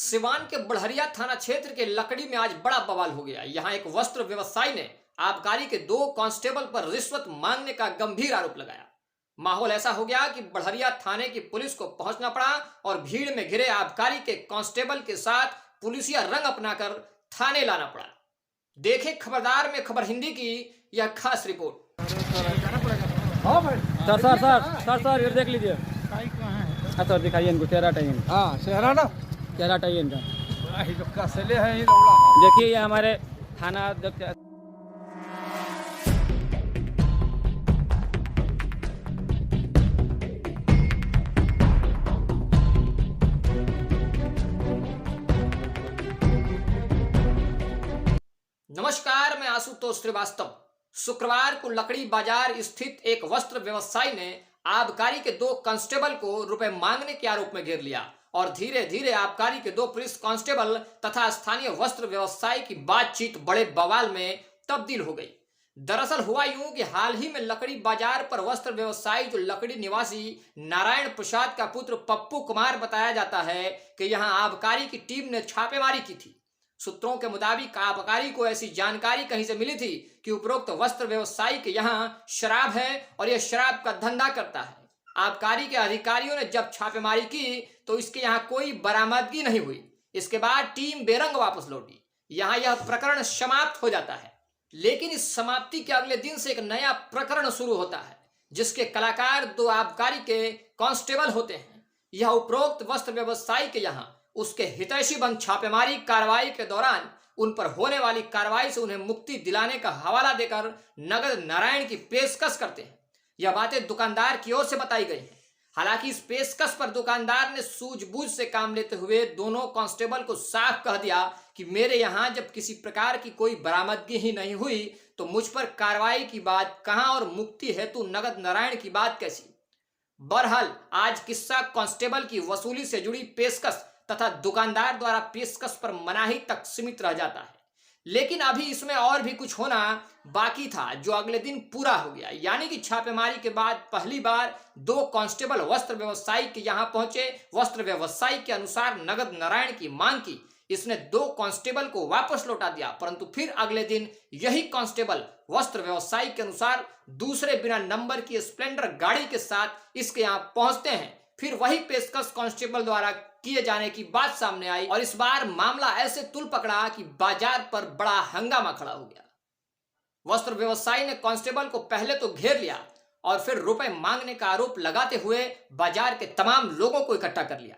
सिवान के बढ़रिया थाना क्षेत्र के लकड़ी में आज बड़ा बवाल हो गया। यहाँ एक वस्त्र व्यवसायी ने आबकारी के 2 कांस्टेबल पर रिश्वत मांगने का गंभीर आरोप लगाया। माहौल ऐसा हो गया कि बढ़रिया थाने की पुलिस को पहुंचना पड़ा और भीड़ में घिरे आबकारी के कांस्टेबल के साथ पुलिसिया रंग अपनाकर थाने लाना पड़ा। देखें खबरदार में खबर हिंदी की यह खास report. Sir sir sir sir sir ये देख लीजिए। हाँ सर दिखाइए इनको, चेहरा टाइम। हाँ चेहरा ना चेहरा टाइम इनका कसले है ये लौड़ा। देखिए ये हमारे थाना अध्यक्ष। नमस्कार, मैं आशुतोष श्रीवास्तव। शुक्रवार को लकड़ी बाजार स्थित एक वस्त्र व्यवसायी ने आबकारी के 2 कांस्टेबल को रुपए मांगने के आरोप में घेर लिया और धीरे धीरे आबकारी के 2 पुलिस कांस्टेबल तथा स्थानीय वस्त्र व्यवसायी की बातचीत बड़े बवाल में तब्दील हो गई। दरअसल हुआ यूं कि हाल ही में लकड़ी बाजार पर वस्त्र व्यवसायी जो लकड़ी निवासी नारायण प्रसाद का पुत्र पप्पू कुमार बताया जाता है कि यहां आबकारी की टीम ने छापेमारी की थी। सूत्रों के मुताबिक आबकारी को ऐसी जानकारी कहीं से मिली थी कि उपरोक्त वस्त्र व्यवसायी के यहाँ शराब है और यह शराब का धंधा करता है। आबकारी के अधिकारियों ने जब छापेमारी की तो इसके यहाँ कोई बरामदगी नहीं हुई। इसके बाद टीम बेरंग वापस लौटी। यहाँ यह प्रकरण समाप्त हो जाता है, लेकिन इस समाप्ति के अगले दिन से एक नया प्रकरण शुरू होता है जिसके कलाकार 2 आबकारी के कांस्टेबल होते हैं। यह उपरोक्त वस्त्र व्यवसायी के यहाँ उसके हितैषी बंद छापेमारी कार्रवाई के दौरान उन पर होने वाली कार्रवाई से उन्हें मुक्ति दिलाने का हवाला देकर नगद नारायण की पेशकश करते हैं। यह बातें दुकानदार की ओर से बताई गई हैं। हालांकि इस पेशकश पर दुकानदार ने सूझबूझ से काम लेते हुए दोनों कांस्टेबल को साफ कह दिया कि मेरे यहाँ जब किसी प्रकार की कोई बरामदगी ही नहीं हुई तो मुझ पर कार्रवाई की बात कहां और मुक्ति हेतु नगद नारायण की बात कैसी। बहरहाल आज किस्सा कांस्टेबल की वसूली से जुड़ी पेशकश तथा दुकानदार द्वारा पेशकश पर मनाही तक सीमित रह जाता है। लेकिन अभी इसमें और भी कुछ होना बाकी था जो अगले दिन पूरा हो गया। यानी कि छापेमारी के बाद पहली बार 2 कांस्टेबल वस्त्र व्यवसायी के यहां पहुंचे। वस्त्र व्यवसायी के अनुसार नगद नारायण की मांग की। इसने 2 कांस्टेबल को वापस लौटा दिया, परंतु फिर अगले दिन यही कांस्टेबल वस्त्र व्यवसायी के अनुसार दूसरे बिना नंबर की स्प्लेंडर गाड़ी के साथ इसके यहां पहुंचते हैं। फिर वही पेशकश कांस्टेबल द्वारा किए जाने की बात सामने आई और इस बार मामला ऐसे तुल पकड़ा कि बाजार पर बड़ा हंगामा खड़ा हो गया। वस्त्र व्यवसायी ने कांस्टेबल को पहले तो घेर लिया और फिर रुपए मांगने का आरोप लगाते हुए बाजार के तमाम लोगों को इकट्ठा कर लिया।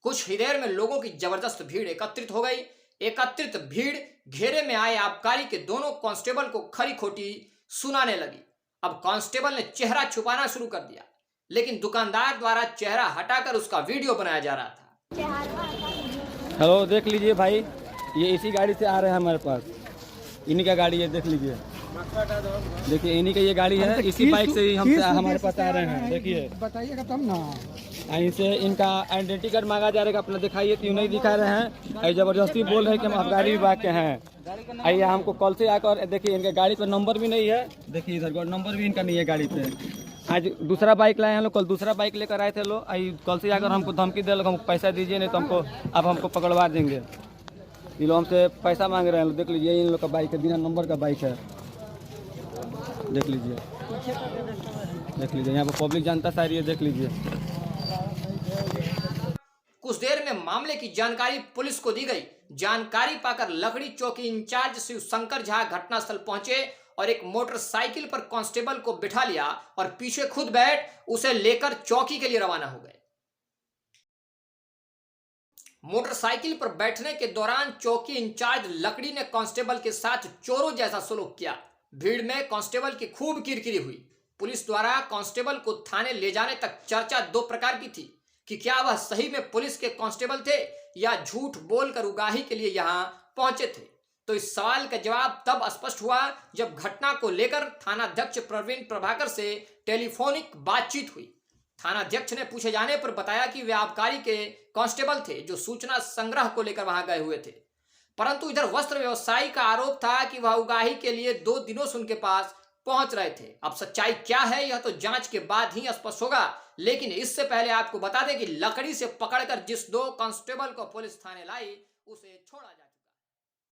कुछ ही देर में लोगों की जबरदस्त भीड़ एकत्रित हो गई। एकत्रित भीड़ घेरे में आए आबकारी के दोनों कांस्टेबल को खरी खोटी सुनाने लगी। अब कांस्टेबल ने चेहरा छुपाना शुरू कर दिया, लेकिन दुकानदार द्वारा चेहरा हटाकर उसका वीडियो बनाया जा रहा था। हेलो देख लीजिए भाई, ये इसी गाड़ी से आ रहे हैं हमारे पास। इन्हीं का गाड़ी है, देख लीजिए। देखिए इन्हीं का ये गाड़ी है, इसी बाइक से ही हम हमारे पास आ रहे हैं। देखिए बताइएगा तब ना। इनसे इनका आइडेंटिटी कार्ड मांगा जा रहा है, अपना दिखाइए। क्यों नहीं दिखा रहे हैं? ऐसे जबरदस्ती बोल रहे हैं कि हम आबकारी विभाग के हैं। आइए हमको कल से आकर देखिए, इनके गाड़ी पर नंबर भी नहीं है। देखिए इधर नंबर भी इनका नहीं है गाड़ी पे। आज दूसरा बाइक लाए हैं लोग, कल दूसरा बाइक लेकर आए थे लोग। कल से आकर हमको धमकी दे लोग, हमको पैसा दीजिए नहीं तो हमको पकड़वा देंगे। ये लोग हमसे पैसा मांग रहे हैं। देख लीजिए इन लोग का बाइक है, बिना नंबर का बाइक है। देख लीजिए, देख लीजिए यहाँ पर पब्लिक जनता सारी है, देख लीजिए। कुछ देर में मामले की जानकारी पुलिस को दी गई। जानकारी पाकर लकड़ी चौकी इंचार्ज शिव शंकर झा घटनास्थल पहुंचे और एक मोटरसाइकिल पर कांस्टेबल को बिठा लिया और पीछे खुद बैठ उसे लेकर चौकी के लिए रवाना हो गए। मोटरसाइकिल पर बैठने के दौरान चौकी इंचार्ज लकड़ी ने कांस्टेबल के साथ चोरों जैसा सलूक किया। भीड़ में कांस्टेबल की खूब किरकिरी हुई। पुलिस द्वारा कांस्टेबल को थाने ले जाने तक चर्चा 2 प्रकार की थी कि क्या वह सही में पुलिस के कांस्टेबल थे या झूठ बोलकर उगाही के लिए यहां पहुंचे थे। तो इस सवाल का जवाब तब स्पष्ट हुआ जब घटना को लेकर थानाध्यक्ष प्रवीण प्रभाकर से टेलीफोनिक बातचीत हुई। थानाध्यक्ष ने पूछे जाने पर बताया कि वे आबकारी के कांस्टेबल थे जो सूचना संग्रह को लेकर वहां गए हुए थे, परंतु इधर वस्त्र व्यवसायी का आरोप था कि वह उगाही के लिए 2 दिनों से उनके पास पहुंच रहे थे। अब सच्चाई क्या है यह तो जांच के बाद ही स्पष्ट होगा, लेकिन इससे पहले आपको बता दें कि लकड़ी से पकड़कर जिस 2 कांस्टेबल को पुलिस थाने लाई उसे छोड़ा जा चुका है।